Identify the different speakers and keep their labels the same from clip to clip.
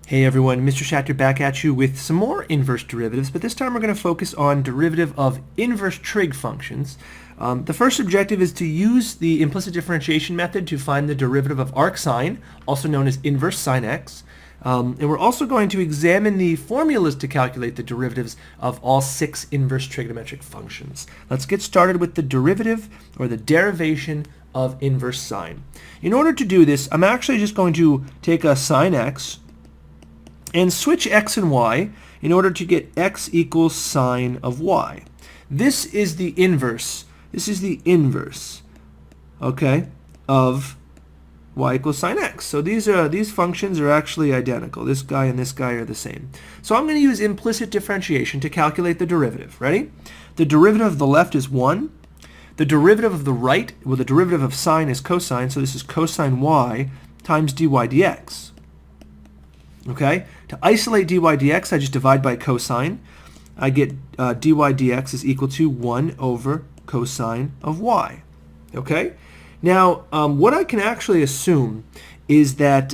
Speaker 1: Hey everyone, Mr. Schachter back at you with some more inverse derivatives, but this time we're going to focus on derivative of inverse trig functions. The first objective is to use the implicit differentiation method to find the derivative of arcsin, also known as inverse sine x. And we're also going to examine the formulas to calculate the derivatives of all 6 inverse trigonometric functions. Let's get started with the derivative, or the derivation, of inverse sine. In order to do this, I'm actually just going to take a sine x and switch x and y in order to get x equals sine of y. This is the inverse. Okay, of y equals sine x. So these functions are actually identical. This guy and this guy are the same. So I'm going to use implicit differentiation to calculate the derivative. Ready? The derivative of the left is 1. The derivative of the right, well, the derivative of sine is cosine, so this is cosine y times dy dx. Okay? To isolate dy dx, I just divide by cosine. I get dy dx is equal to 1 over cosine of y. Okay? Now, what I can actually assume is that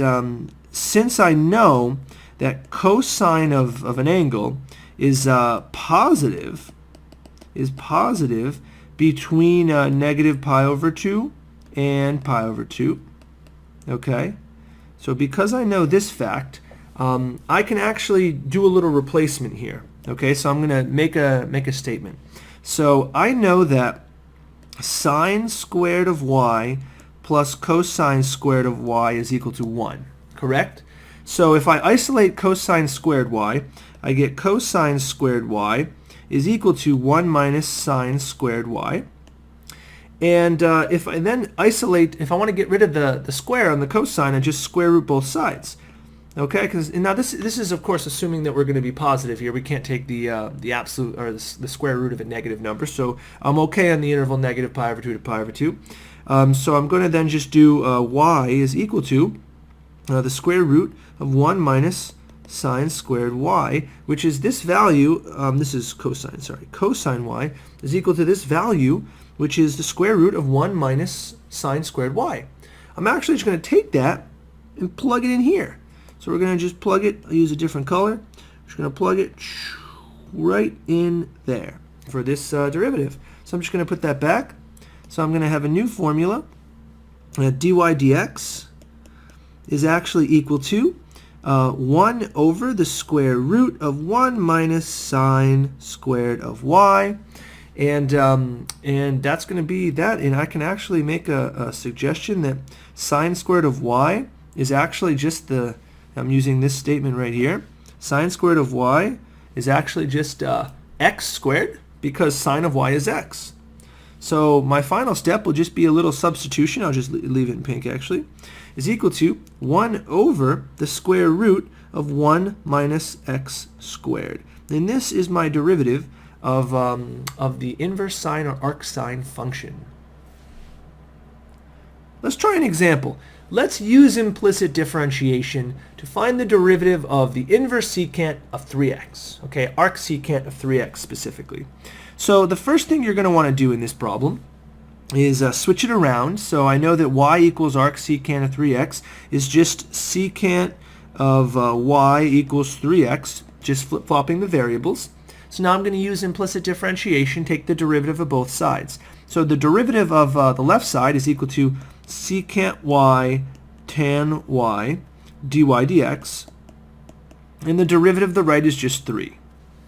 Speaker 1: since I know that cosine of an angle is positive between negative pi over 2 and pi over 2. Okay? So because I know this fact, I can actually do a little replacement here. Okay, so I'm going to make a statement. So I know that sine squared of y plus cosine squared of y is equal to 1. Correct? So if I isolate cosine squared y, I get cosine squared y is equal to 1 minus sine squared y. And if I then isolate, if I want to get rid of the square on the cosine, I just square root both sides. Okay, because now this is of course assuming that we're going to be positive here. We can't take the absolute or the square root of a negative number, so I'm okay on the interval negative pi over 2 to pi over 2. So I'm going to then just do y is equal to the square root of 1 minus sine squared y, which is this value. This is cosine. Sorry, cosine y is equal to this value, which is the square root of 1 minus sine squared y. I'm actually just going to take that and plug it in here. So we're going to just plug it. I'll use a different color. I'm just going to plug it right in there for this derivative. So I'm just going to put that back. So I'm going to have a new formula. Dy dx is actually equal to 1 over the square root of 1 minus sine squared of y. And that's going to be that. And I can actually make a suggestion that sine squared of y is actually just the, I'm using this statement right here. Sine squared of y is actually just x squared, because sine of y is x. So my final step will just be a little substitution. I'll just leave it in pink actually. Is equal to 1 over the square root of 1 minus x squared. And this is my derivative of the inverse sine or arcsine function. Let's try an example. Let's use implicit differentiation to find the derivative of the inverse secant of 3x. Okay, arcsecant of 3x specifically. So the first thing you're going to want to do in this problem is switch it around. So I know that y equals arcsecant of 3x is just secant of y equals 3x, just flip-flopping the variables. So now I'm going to use implicit differentiation, take the derivative of both sides. So the derivative of the left side is equal to secant y tan y dy dx, and the derivative of the right is just 3.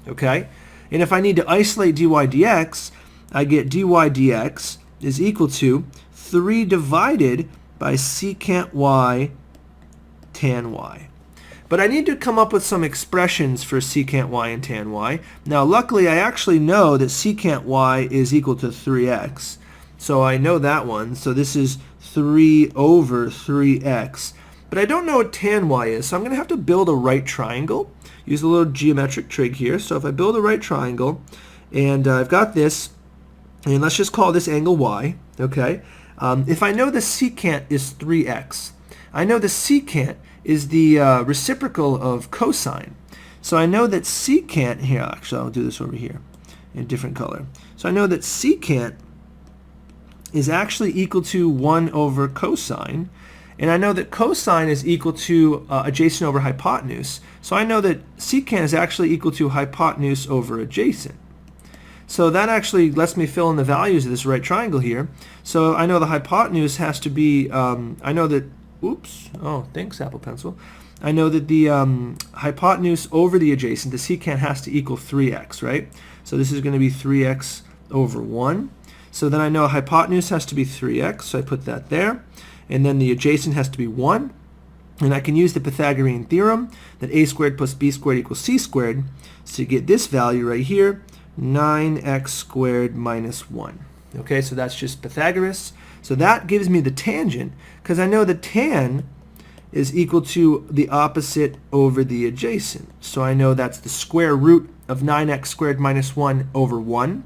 Speaker 1: Okay? And if I need to isolate dy dx, I get dy dx is equal to 3 divided by secant y tan y. But I need to come up with some expressions for secant y and tan y. Now luckily I actually know that secant y is equal to 3x. So I know that one. So this is 3 over 3x. But I don't know what tan y is, so I'm going to have to build a right triangle. Use a little geometric trig here. So if I build a right triangle, and I've got this, and let's just call this angle y, okay? If I know the secant is 3x, I know the secant is the reciprocal of cosine. So I know that secant, here, actually I'll do this over here in a different color. So I know that secant is actually equal to 1 over cosine, And I know that cosine is equal to adjacent over hypotenuse. So I know that secant is actually equal to hypotenuse over adjacent. So that actually lets me fill in the values of this right triangle here. So I know the hypotenuse has to be, I know that, oops, oh, thanks, Apple Pencil. I know that the hypotenuse over the adjacent, the secant has to equal 3x, right? So this is going to be 3x over 1. So then I know hypotenuse has to be 3x, so I put that there. And then the adjacent has to be 1. And I can use the Pythagorean theorem that a squared plus b squared equals c squared. So you get this value right here, 9x squared minus 1. Okay, so that's just Pythagoras. So that gives me the tangent, because I know the tan is equal to the opposite over the adjacent. So I know that's the square root of 9x squared minus 1 over 1.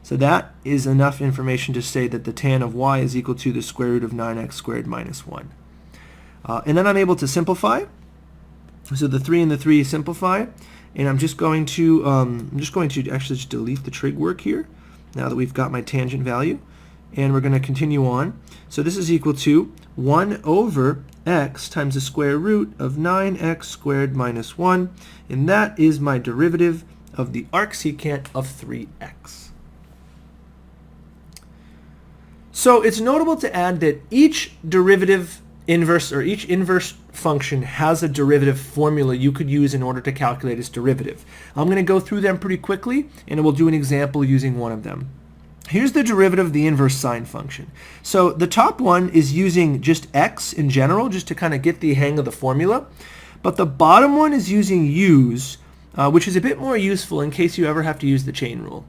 Speaker 1: So that is enough information to say that the tan of y is equal to the square root of 9x squared minus 1. And then I'm able to simplify. So the 3 and the 3 simplify. And I'm just going to actually just delete the trig work here now that we've got my tangent value. And we're going to continue on. So this is equal to 1 over x times the square root of 9x squared minus 1. And that is my derivative of the arcsecant of 3x. So it's notable to add that each derivative inverse, or each inverse function, has a derivative formula you could use in order to calculate its derivative. I'm going to go through them pretty quickly, and we'll do an example using one of them. Here's the derivative of the inverse sine function. So the top one is using just x in general, just to kind of get the hang of the formula. But the bottom one is using u's, which is a bit more useful in case you ever have to use the chain rule.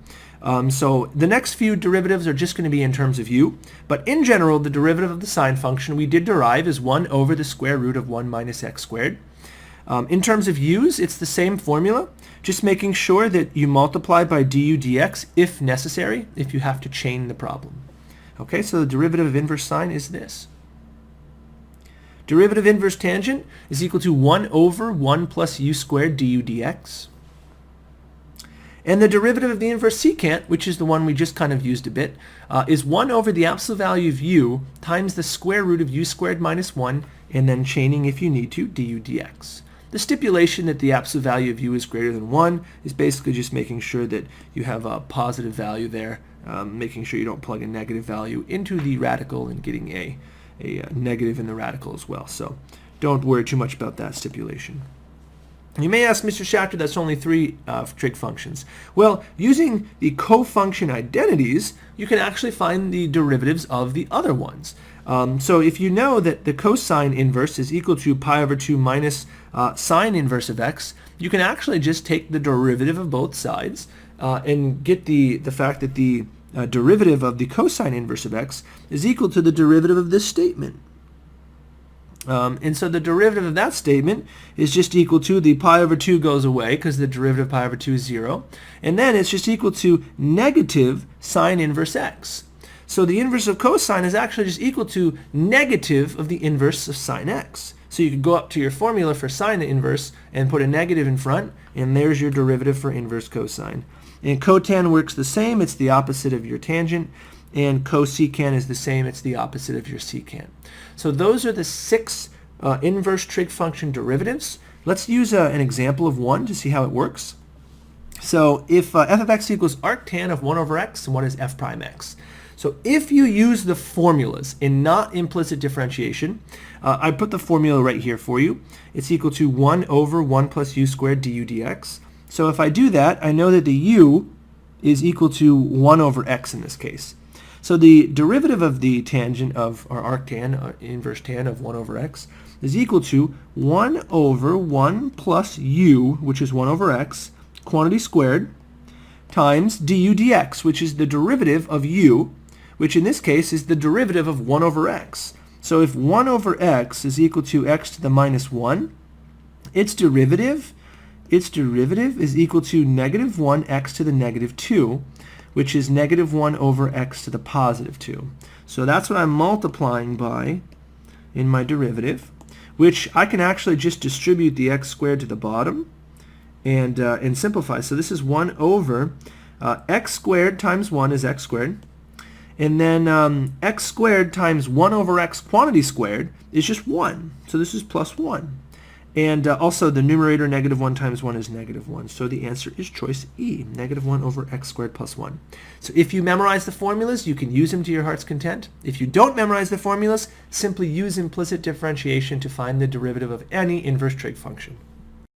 Speaker 1: So the next few derivatives are just going to be in terms of u, but in general the derivative of the sine function we did derive is 1 over the square root of 1 minus x squared. In terms of u's, it's the same formula, just making sure that you multiply by du dx if necessary, if you have to chain the problem. Okay, so the derivative of inverse sine is this. Derivative inverse tangent is equal to 1 over 1 plus u squared du dx. And the derivative of the inverse secant, which is the one we just kind of used a bit, is 1 over the absolute value of u times the square root of u squared minus 1, and then chaining, if you need to, du dx. The stipulation that the absolute value of u is greater than 1 is basically just making sure that you have a positive value there, making sure you don't plug a negative value into the radical and getting a negative in the radical as well. So don't worry too much about that stipulation. You may ask, Mr. Schachter, that's only 3 trig functions. Well, using the cofunction identities, you can actually find the derivatives of the other ones. So if you know that the cosine inverse is equal to pi over 2 minus sine inverse of x, you can actually just take the derivative of both sides and get the fact that the derivative of the cosine inverse of x is equal to the derivative of this statement. And so the derivative of that statement is just equal to the pi over 2 goes away because the derivative of pi over 2 is 0. And then it's just equal to negative sine inverse x. So the inverse of cosine is actually just equal to negative of the inverse of sine x. So you could go up to your formula for sine inverse and put a negative in front, and there's your derivative for inverse cosine. And cotan works the same. It's the opposite of your tangent. And cosecant is the same. It's the opposite of your secant. So those are the 6 inverse trig function derivatives. Let's use an example of one to see how it works. So if f of x equals arctan of 1 over x, and what is f prime x? So if you use the formulas and not implicit differentiation, I put the formula right here for you. It's equal to 1 over 1 plus u squared du dx. So if I do that, I know that the u is equal to 1 over x in this case. So the derivative of the tangent of, or arctan, inverse tan of 1 over x, is equal to 1 over 1 plus u, which is 1 over x, quantity squared, times du dx, which is the derivative of u, which in this case is the derivative of 1 over x. So if 1 over x is equal to x to the minus 1, its derivative is equal to negative 1 x to the negative 2, which is negative 1 over x to the positive 2. So that's what I'm multiplying by in my derivative, which I can actually just distribute the x squared to the bottom and simplify. So this is 1 over x squared times 1 is x squared. And then x squared times 1 over x quantity squared is just 1. So this is plus 1. And also the numerator, negative 1 times 1 is negative 1. So the answer is choice E, negative 1 over x squared plus 1. So if you memorize the formulas, you can use them to your heart's content. If you don't memorize the formulas, simply use implicit differentiation to find the derivative of any inverse trig function.